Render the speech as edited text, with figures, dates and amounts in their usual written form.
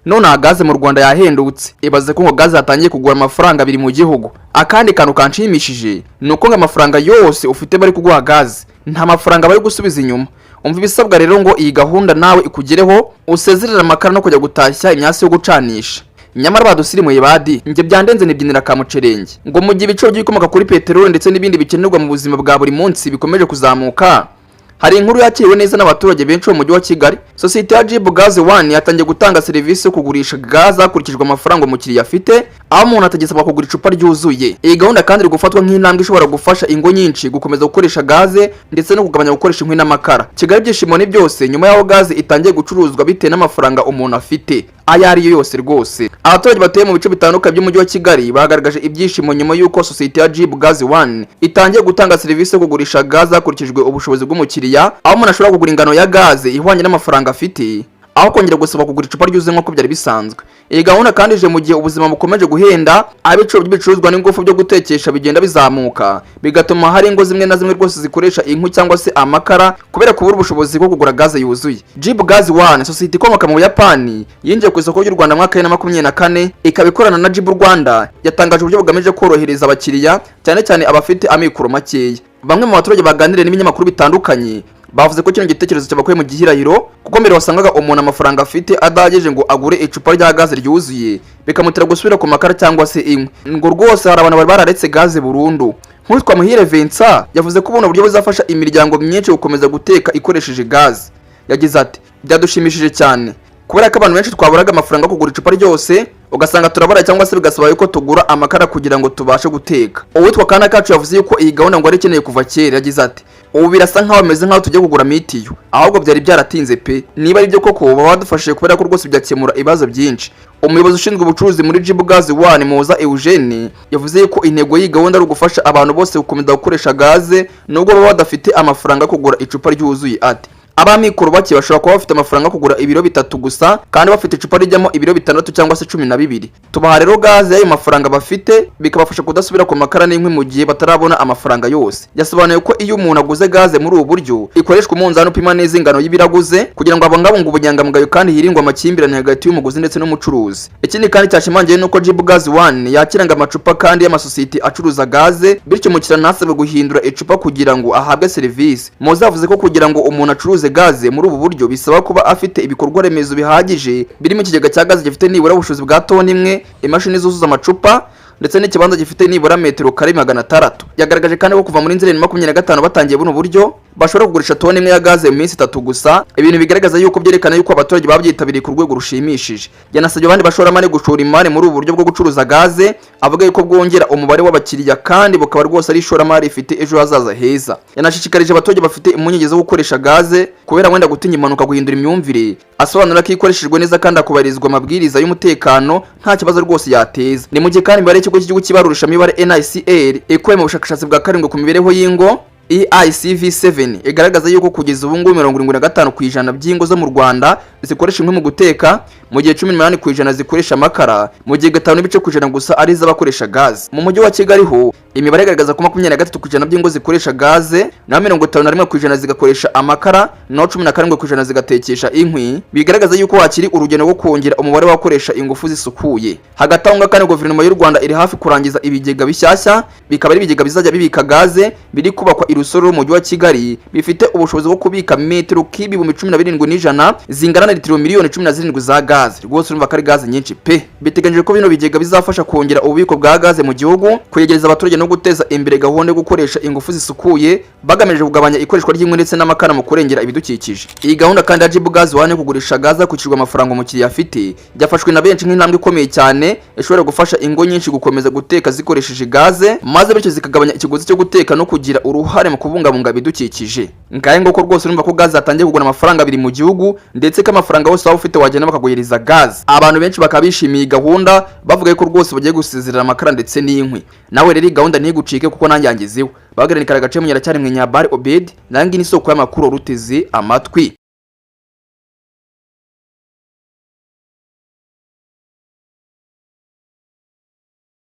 none gaze mu Rwanda yahendutse. Ibaze ko ngo gaze yatangiye kugura amafaranga abiri mu gihugu. Akandi kantu kanshimishije nuko ngo amafaranga yose ufite bari kuguha gaze nta mafaranga bari gusubiza inyuma. Umva ibisabwa rero ngo iyi gahunda nawe ikugereho usezerera amakara no kujya gutashya imyasi yo gucanisha. Nyamara badusirimuye badi nge byandenze nibyinira kamucerenge ngo mu gihe ibiciro by'ibikomoka kuri peteroli ndetse n'ibindi bikenerwa mu buzima bwa buri munsi bikomeje kuzamuka. Hari inkuru yakiriwe neza n'abaturage benshi mu mujyi wa Kigali. Societe ya Jibu Gas 1 yatangiye gutanga serivisi yo kugurisha gaze hakurikijwe amafaranga umukiriya afite, aho umuntu atagisabwa kugura icupa ryuzuye. Iyi gahunda kandi iri gufatwa nk'intambwe ishobora gufasha ingo nyinshi gukomeza gukoresha gaze ndetse no kugabanya gukoresha inkwi n'amakara. Kigali byishimo ni byose nyuma y'aho gaze itangiye gucuruzwa bitewe n'amafaranga umuntu afite aya ari yo yose rwose. Abaturage batuye mu bice bitandukanye by'umujyi wa Kigali bagaragaje ibyishimo nyuma y'uko Societe ya Jibu Gas 1 itangiye gutanga serivisi yo kugurisha gaze hakurikijwe ubushobozi bw'umukiriya, aho umuntu ashobora kugura ingano ya gaze ihwanye n'amafaranga afite, aho kongera gusaba kugura icupa ryuzuye nk'uko byari bisanzwe. Iyi gahunda kandi ije mu gihe ubuzima bukomeje guhenda, abiciro by'ibicuruzwa n'ingufu byo gutekesha bigenda bizamuka, bigatuma hari ingo zimwe na zimwe rwose zikoresha inkwi cyangwa se amakara kubera kubura ubushobozi bwo kugura gaze yuzuye. Jibu Gas 1 societe ikomoka mu Buyapani yinjiye ku isoko ry'u Rwanda mwaka 2024, ikaba ikorana na Jibu Rwanda, yatangaje uburyo bugamije korohereza abakiriya cyane cyane abafite amikoro makeya. Bamwe mu baturage baganiriye n'ibinyamakuru bitandukanye bavuze ko kino gitekerezo cyabakuye mu gihirahiro, kuko mbere wasangaga umuntu amafaranga afite adageje ngo agure icupa rya gaze ryuzuye bikamutera gusubira ku makara cyangwa se inkwi. Ngo rwose hari abantu bari bararetse gaze burundu. Nk'uwitwa Muhire Vincent yavuze ko ubuno buryo buzafasha imiryango myinshi gukomeza guteka ikoresheje gaze. Yagize ati byadushimishije cyane kubera ko abantu benshi twaburaga amafaranga kugura icupa ryose, ugasanga turabara cyangwa se bigasaba yuko tugura amakara kugira ngo tubashe guteka. Uwitwa Kana Kacu yavuze yuko iyi gahunda ngo ari ikeneye kuva kera. Yagize ati ubu birasa nkaho bameze nkaho tujya kugura mitiyo, ahubwo byari byaratinze pe. Niba ari byo koko baba badufashije kubera ko rwose byakemura ibibazo byinshi. Umuyobozi ushinzwe ubucuruzi muri Jibu Gas 1 Muza Eugene yavuze yuko intego y'iyi gahunda ari ugufasha abantu bose gukomeza gukoresha gaze nubwo baba badafite amafaranga kugura icupa ryuzuye. Ati abamikoro bake bashobora kuba bafite amafaranga kugura ibiro 3 gusa kandi bafite icupa rijyamo ibiro 6 cyangwa se 12. Tubaha rero gaze y'ayo mafaranga bafite bikabafasha kudasubira ku makara n'inkwi mu gihe batarabona amafaranga yose. Yasobanuye ko iyo umuntu aguze gaze muri ubu buryo ikoreshwa umunzani upima neza ingano y'ibiraguze kugira ngo abangabunga ubunyangamugayo kandi hirindwe amakimbirane hagati y'umuguzi ndetse n'umucuruzi. Ikindi kandi cyashimangiye nuko Jibu Gas 1 yakiranga amacupa kandi y'amasosiyete acuruza gaze, bityo umukiriya ntasabe guhindura icupa kugira ngo ahabwe serivisi. Muzavuze ko kugira ngo umuntu acuruze gaze muri ubu buryo bisaba kuba afite ibikorwa remezo bihagije birimo ikigega cya gaze gifite nibura ubushobozi bwa toni imwe, imashini zuzuza amacupa ndetse n'ikibanza gifite nibura metero kare 600. Yagaragaje kandi ko kuva muri Nzeri 2025 batangiye buno buryo bashobora kugurisha toni imwe ya gaze mu minsi 3 gusa, ibintu bigaragaza yuko byerekana yuko abaturage babyitabiriye ku rwego rushimishije. Yanasabye abandi bashoramari gushora imari muri ubu buryo bwo gucuruza gaze, avuga yuko bwongera umubare w'abakiriya kandi bukaba rwose ari ishoramari ifite ejo hazaza heza. Yanashishikarije abaturage bafite impungenge zo gukoresha gaze kubera wenda gutinya impanuka guhindura imyumvire, asobanura ko ikoreshejwe neza kandi akubarizwa amabwiriza y'umutekano nta kibazo rwose yateza. Ni mu gihe kandi imibare y'ikigo cy'igihugu kibarurisha imibare NICL ikuye mu bushakashatsi bwa 7 ku mibereho y'ingo EICV7 igaragaza yuko kugeza ubu ngubu 75% by'ingo zo mu Rwanda zikoresha inkwi mu guteka, mu gihe 18% zikoresha amakara, mu gihe 5% gusa ari iz'abakoresha gaze. Mu mujyi wa Kigali ho imibare igaragaza ko 23% by'ingo zikoresha gaze na 51% zigakoresha amakara na 17% zigatekesha inkwi, bigaragaza yuko hakiri urugendo rwo kongera umubare w'abakoresha ingufu zisukuye. Hagati aho kandi guverinoma y'u Rwanda iri hafi kurangiza ibigega bishyashya, bikaba ari ibigega bizajya bibika gaze biri kubakwa Irusoro mu mujyi wa Kigali, bifite ubushobozi bwo kubika metero kibi 17,100 zingana na litiro miliyoni 17 za gaze. Rwose urumva ko ari gaze nyinshi pe. Biteganyije ko bino bigega bizafasha kongera ububiko bwa gaze mu gihugu, kuyegereza abaturage no guteza imbere gahunda yo gukoresha ingufu zisukuye bagamije kugabanya ikoreshwa ry'inkwi ndetse n'amakara mu kurengera ibidukikije. Iyi gahunda kandi ya Jibu Gas 1 yo kugurisha gaze hakurikijwe amafaranga umukiriya afite byafashwe na benshi nk'intambwe ikomeye cyane ishobora gufasha ingo nyinshi gukomeza guteka zikoresheje gaze, maze bityo zikagabanya ikiguzi cyo guteka no kugira uruhare mu kubungabunga ibidukikije. Ngaye ngoko rwose urumva ko gaze atangiye kugura amafaranga abiri mu gihugu, ndetse ko amafaranga yose waba ufite wagenda bakaguhereza gaze. Abantu benshi bakabishimiye gahunda bavuga ko rwose bagiye gusezerera amakara ndetse n'inkwi. Nawe rero gahunda ntigucike kuko nanjye yangezeho. Bagarani karagace mu nyaracyari mwe Nyabari Obed, nangi ni soko y'amakuru ruteze amatwi.